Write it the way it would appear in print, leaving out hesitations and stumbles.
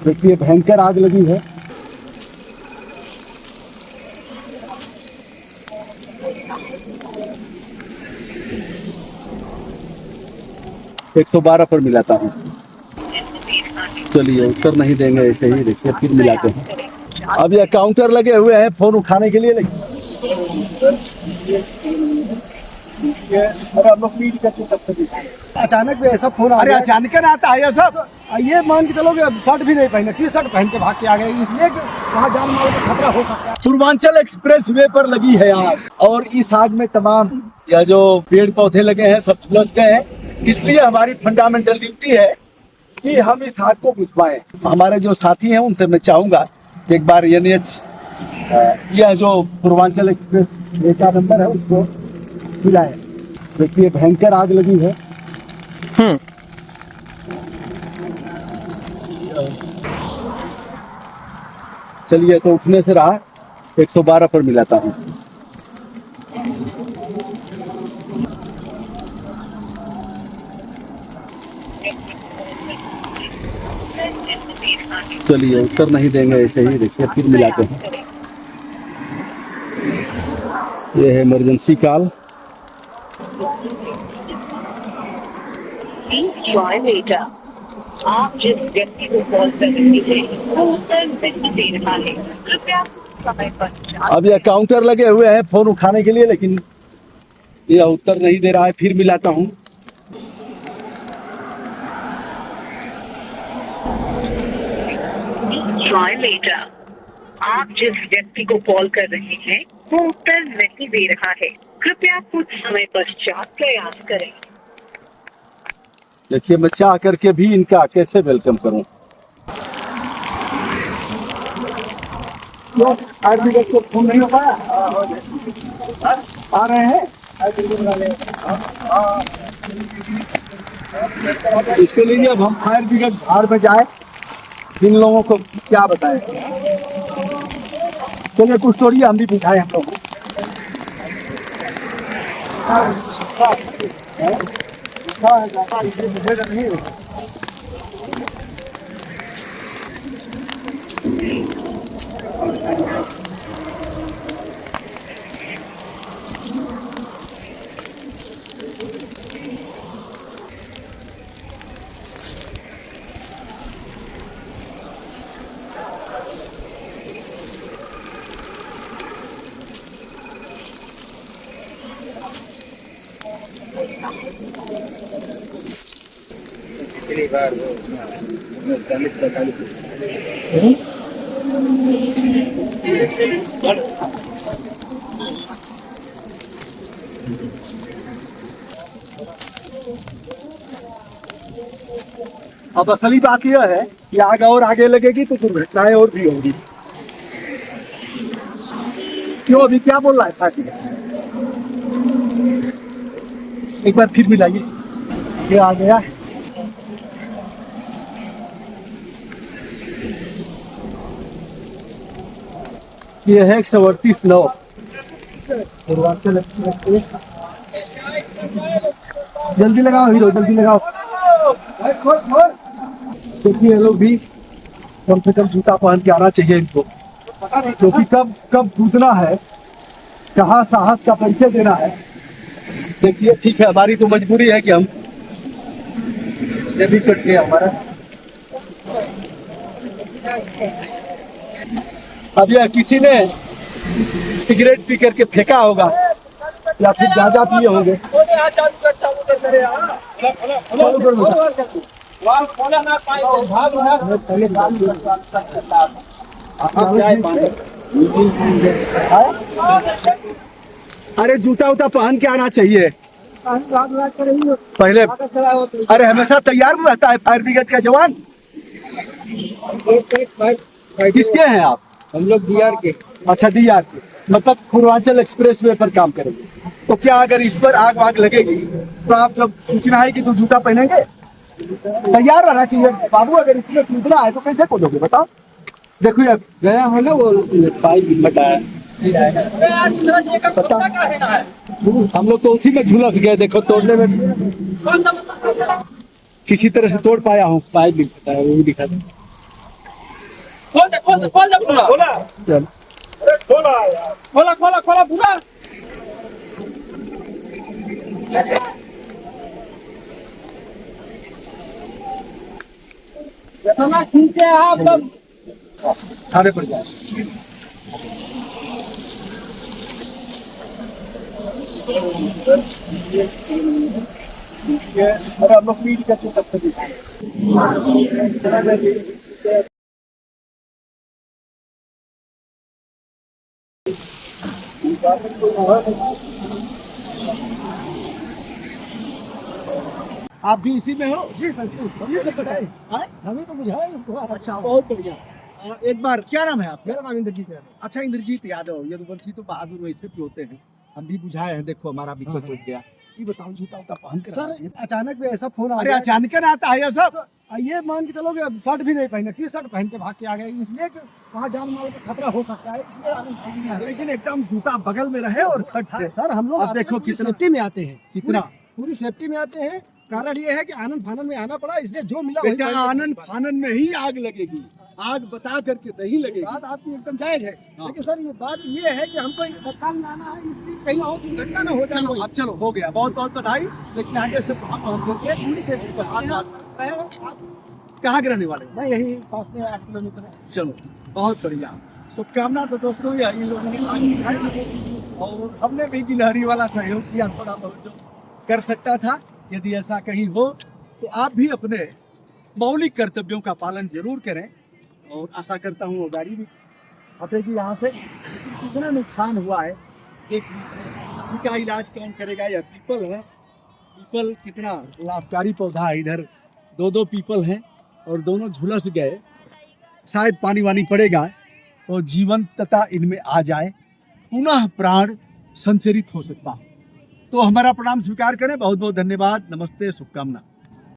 देखिए भयंकर आग लगी है। एक 112 पर मिलाता हूँ। चलिए उत्तर नहीं देंगे, ऐसे ही देखिए फिर मिलाते हैं। अब ये काउंटर लगे हुए हैं फोन उठाने के लिए, लेकिन अरे हम लोग फीड करके तब तक अचानक भी ऐसा फोन आ अरे गया। अचानक ना आता है ये सब। ये मान के चलो कि शर्ट भी नहीं पहने, टी शर्ट पहन के भाग के आ गए, इसलिए कि वहाँ जान माल का खतरा हो सकता है। पूर्वांचल एक्सप्रेस वे पर लगी है आग, और इस आग में तमाम या जो पेड़ पौधे लगे हैं सब झुलस गए हैं। इसलिए हमारी फंडामेंटल ड्यूटी है कि हम इस आग को बुझवाएं। हमारे जो साथी हैं उनसे मैं चाहूंगा कि एक बार एनएच यह जो पूर्वांचल एक्सप्रेस वे का नंबर है उसको मिलाएं। देखिए भयंकर आग लगी है। चलिए तो उठने से रहा, 112 पर मिलाता हूँ। चलिए उत्तर नहीं देंगे, ऐसे ही देखिए फिर मिलाते हैं। ये है इमरजेंसी कॉल। आप जिस व्यक्ति को कॉल कर रहे हैं वो उत्तर नहीं दे रहा है, कृपया समय पर। अब यह काउंटर लगे हुए हैं फोन उठाने के लिए, लेकिन यह उत्तर नहीं दे रहा है। फिर मिलाता हूँ। Try later. आप जिस व्यक्ति को कॉल कर रहे हैं वो उत्तर नहीं दे रहा है, कृपया कुछ समय पश्चात प्रयास करें। देखिए मैं चाह करके भी इनका कैसे वेलकम करूं। को फोन नहीं हो पाया, आ रहे हैं। इसके लिए अब हम फायर ब्रिगेड धार में जाए, इन लोगों को क्या बताएं। चलिए कुछ स्टोरी हम भी दिखाए हम लोगों को। पिछली बार वो 40-45 अब असली बात यह है कि आग और आगे लगेगी तो दुर्घटनाएं और भी होंगी। क्यों अभी क्या बोल रहा है था? एक बार फिर मिलाइए। ये आ गया है। ये है 138-9 पूर्वांचल एक्सप्रेस। जल्दी लगाओ हीरो, जल्दी लगाओ। देखिए ये लोग भी कम से कम जूता पहन के आना चाहिए इनको, क्योंकि कब कब कूदना है, कहाँ साहस का परिचय देना है। देखिए ठीक है, हमारी तो मजबूरी है कि हम ये भी कट गया हमारा। अब यह किसी ने सिगरेट पी करके फेंका होगा या फिर गांजा पिए होंगे। अरे जूता उता पहन के आना चाहिए पहले। अरे हमेशा तैयार रहता है फायर ब्रिगेड का जवान। किसके हैं आप? हम लोग डीआर के। अच्छा डीआर के, मतलब पूर्वांचल एक्सप्रेस वे पर काम करेंगे। तो क्या अगर इस पर आग वाग लगेगी तो आप जब सूचना है कि तुम जूता पहनेंगे, तैयार रहना चाहिए बाबू। अगर इसमें कूदना है तो कैसे कूदोगे बताओ। देखो यार गया हो ना वो पाइप बताया, हम लोग तो उसी में झुलस गए। देखो तोड़ने में किसी तरह से तोड़ पाया हूँ। पाइप भी बताया, वो भी दिखा दो। खोल दे पूरा खोला पूरा इतना खींचे आप तब थाने पर जाए। अरे हम लोग पीट करके तब तक आप भी इसी में हो? जी सर जी, हमें तो बताए, हाँ? हमें तो बुझाया इसको। अच्छा, बहुत बढ़िया। एक बार क्या नाम है आपका? मेरा नाम इंद्रजीत है। अच्छा, इंद्रजीत यादव। यदुवंशी तो बहादुर वैसे भी होते हैं, हम भी बुझाए हैं। देखो हमारा भी तो टूट गया। ये बताओ, जूता उता पहन कर सर अचानक में ऐसा फोन आ अरे गया। अचानक आता है ये सब। ये मान के चलो कि शर्ट भी नहीं पहने, टी शर्ट पहन के भाग के आ गए, इसलिए कि वहाँ जान माल का खतरा हो सकता है, इसलिए आनंद फानन में आ गए। लेकिन एकदम जूता बगल में रहे और खट से। सर हम लोग अब आते देखो हैं, पूरी कितना- सेफ्टी में आते हैं, कितना? पूरी सेफ्टी में आते हैं। कारण ये है कि आनंद फानन में आना पड़ा, इसलिए जो मिला वही बेटा पहन के- आनंद फानन में ही आग लगेगी, आग बता करके नहीं लगेगी। बात आपकी एकदम जायज है, हाँ। लेकिन सर ये बात ये है कि हमको तत्काल में आना है, इसलिए कहीं और दुर्घटना न हो जाए। चलो अब चलो, हो गया, बहुत बहुत बधाई। लेकिन आगे से पूरी सेफ्टी पर हाथ बात। कहाँ के रहने वाले हो? मैं यही पास में 8 किलोमीटर है। चलो बहुत बढ़िया, शुभकामना। तो दोस्तों ये इन लोगों ने आगे दिखाई और हमने भी गिलहरी वाला सहयोग किया थोड़ा बहुत जो कर सकता था। यदि ऐसा कहीं हो तो आप भी अपने मौलिक कर्तव्यों का पालन जरूर करें और आशा करता हूँ वो गाड़ी भी हटेगी यहाँ से। कितना नुकसान हुआ है देख, इनका इलाज कौन करेगा? यह पीपल है, पीपल कितना लाभकारी पौधा है। इधर दो दो पीपल हैं और दोनों झुलस गए। शायद पानी वानी पड़ेगा तो जीवंतता इनमें आ जाए, पुनः प्राण संचरित हो सकता है। तो हमारा प्रणाम स्वीकार करें। बहुत बहुत धन्यवाद, नमस्ते, शुभकामना।